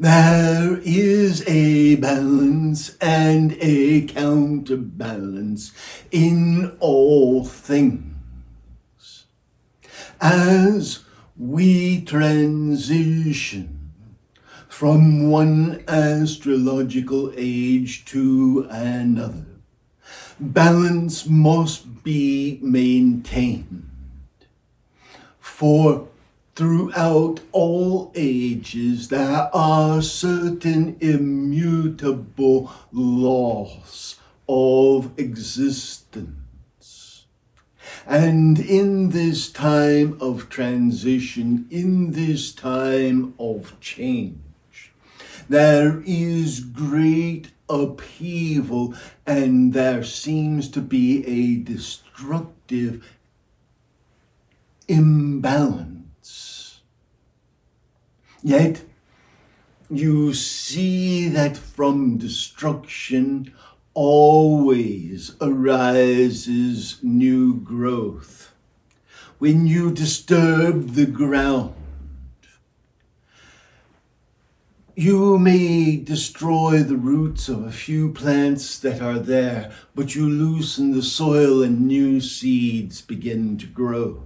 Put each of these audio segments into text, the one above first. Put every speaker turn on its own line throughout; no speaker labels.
There is a balance and a counterbalance in all things. As we transition from one astrological age to another, balance must be maintained. For throughout all ages, there are certain immutable laws of existence. And in this time of transition, in this time of change, there is great upheaval, and there seems to be a destructive imbalance. Yet, you see that from destruction always arises new growth. When you disturb the ground, you may destroy the roots of a few plants that are there, but you loosen the soil and new seeds begin to grow.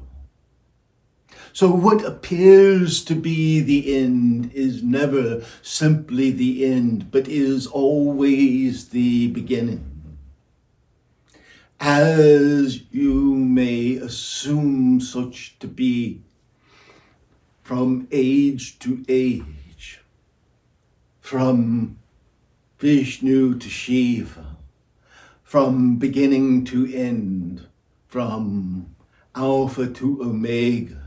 So what appears to be the end is never simply the end, but is always the beginning. As you may assume such to be from age to age, from Vishnu to Shiva, from beginning to end, from Alpha to Omega,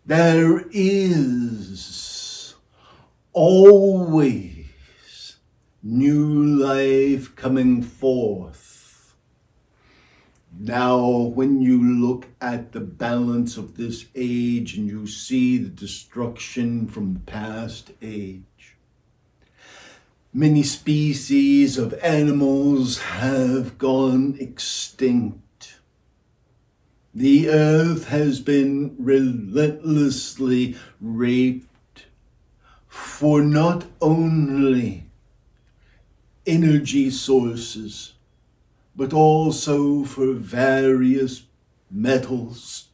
there is always new life coming forth. Now, when you look at the balance of this age and you see the destruction from the past age, many species of animals have gone extinct. The earth has been relentlessly raped for not only energy sources, but also for various metals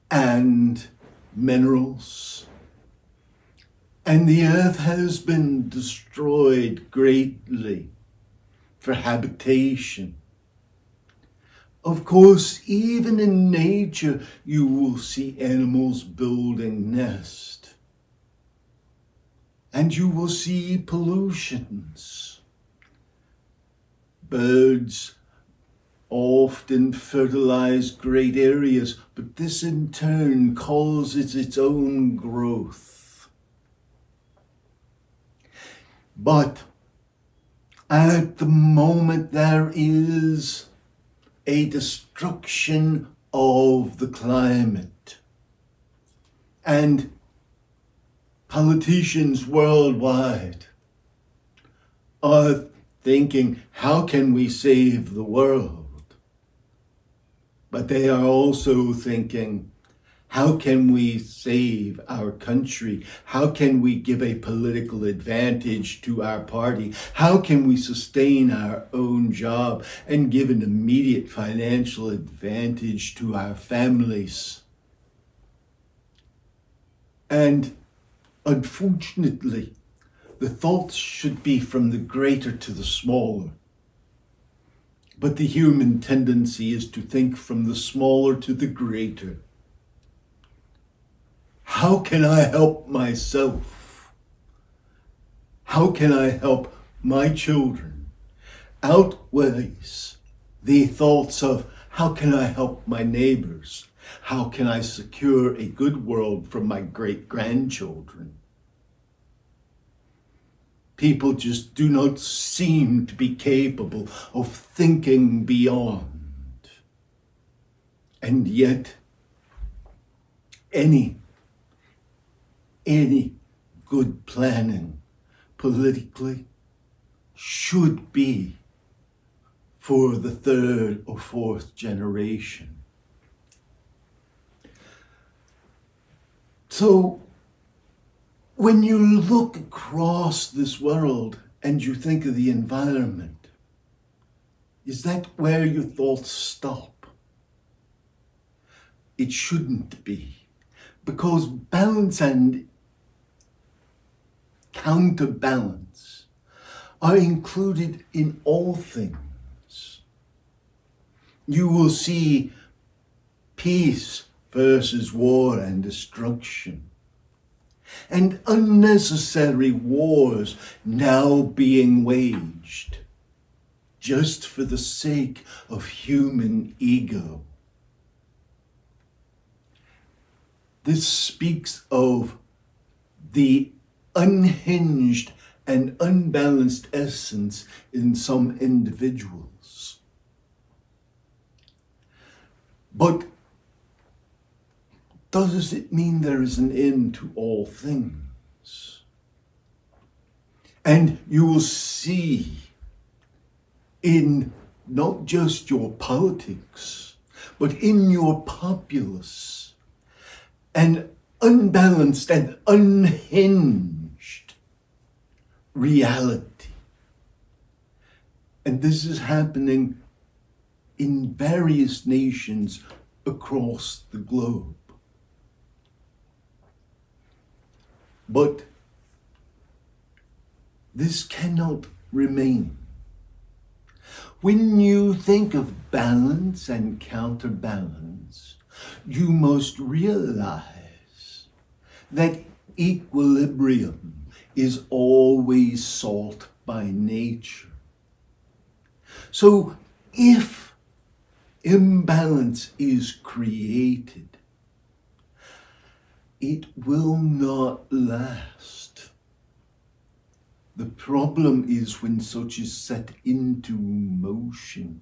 and minerals. And the earth has been destroyed greatly for habitation. Of course, even in nature, you will see animals building nests. And you will see pollutions. Birds often fertilize great areas, but this in turn causes its own growth. But at the moment there is a destruction of the climate. And politicians worldwide are thinking, how can we save the world? But they are also thinking, how can we save our country? How can we give a political advantage to our party? How can we sustain our own job and give an immediate financial advantage to our families? And unfortunately, the thoughts should be from the greater to the smaller. But the human tendency is to think from the smaller to the greater. How can I help myself? How can I help my children? Outweighs the thoughts of how can I help my neighbors? How can I secure a good world for my great-grandchildren? People just do not seem to be capable of thinking beyond. And yet, any good planning politically should be for the third or fourth generation. So When you look across this world and you think of the environment, is that where your thoughts stop? It shouldn't be, because balance and counterbalance are included in all things. You will see peace versus war and destruction, and unnecessary wars now being waged just for the sake of human ego. This speaks of the unhinged and unbalanced essence in some individuals. But does it mean there is an end to all things? And you will see in not just your politics, but in your populace, an unbalanced and unhinged reality. And this is happening in various nations across the globe. But this cannot remain. When you think of balance and counterbalance, you must realize that equilibrium is always sought by nature. So if imbalance is created, it will not last. The problem is when such is set into motion.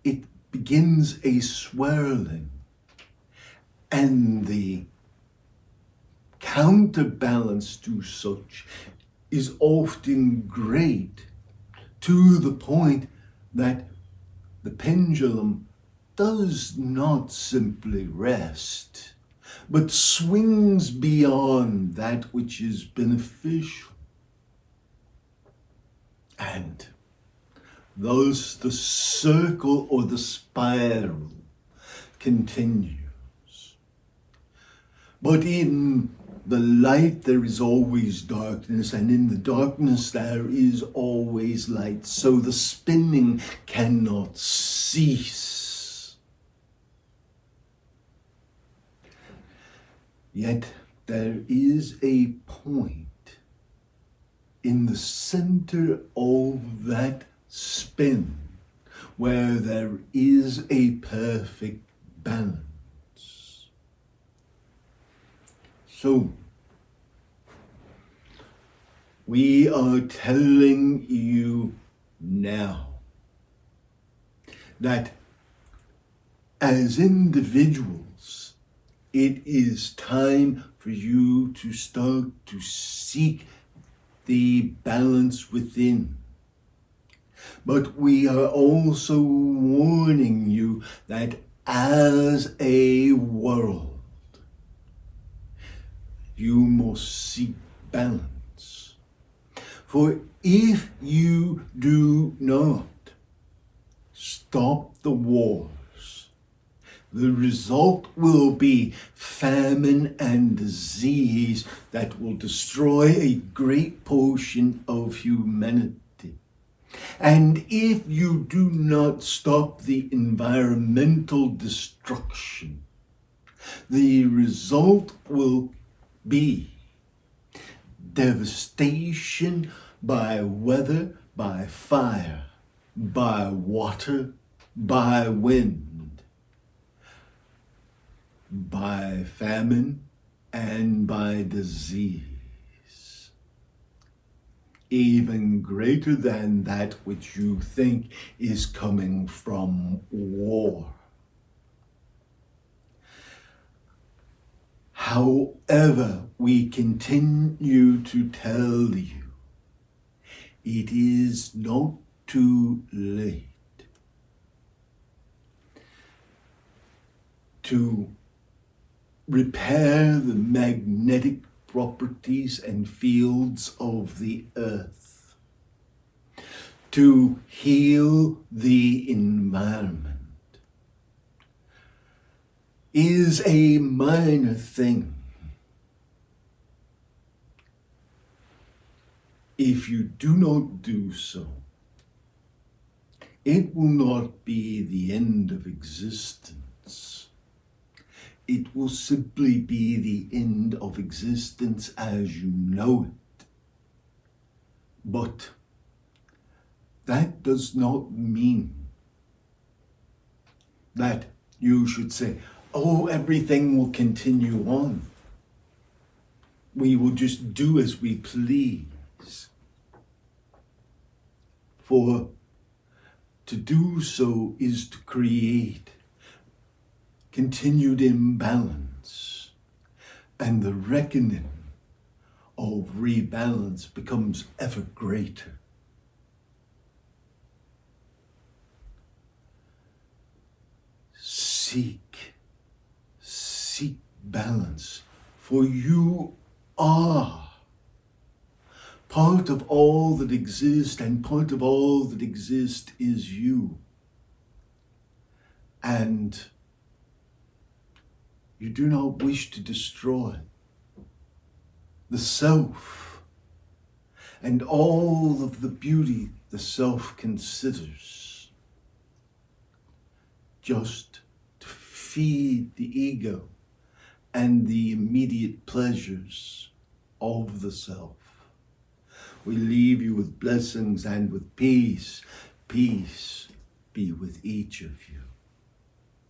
It begins a swirling, and the counterbalance to such is often great, to the point that the pendulum does not simply rest, but swings beyond that which is beneficial. And thus the circle or the spiral continues. But in the light there is always darkness, and in the darkness there is always light. So the spinning cannot cease. Yet there is a point in the center of that spin where there is a perfect balance. So, we are telling you now that as individuals, it is time for you to start to seek the balance within. But we are also warning you that as a world, you must seek balance. For if you do not stop the wars, the result will be famine and disease that will destroy a great portion of humanity. And if you do not stop the environmental destruction, the result will be devastation by weather, by fire, by water, by wind, by famine, and by disease, even greater than that which you think is coming from war. However, we continue to tell you, it is not too late to repair the magnetic properties and fields of the earth, to heal the environment, is a minor thing. If you do not do so, it will not be the end of existence. It will simply be the end of existence as you know it. But that does not mean that you should say, oh, everything will continue on. We will just do as we please. For to do so is to create continued imbalance, and the reckoning of rebalance becomes ever greater. Seek balance, for you are part of all that exists, and part of all that exists is you. And you do not wish to destroy the self and all of the beauty the self considers, just to feed the ego and the immediate pleasures of the self. We leave you with blessings and with peace. Peace be with each of you.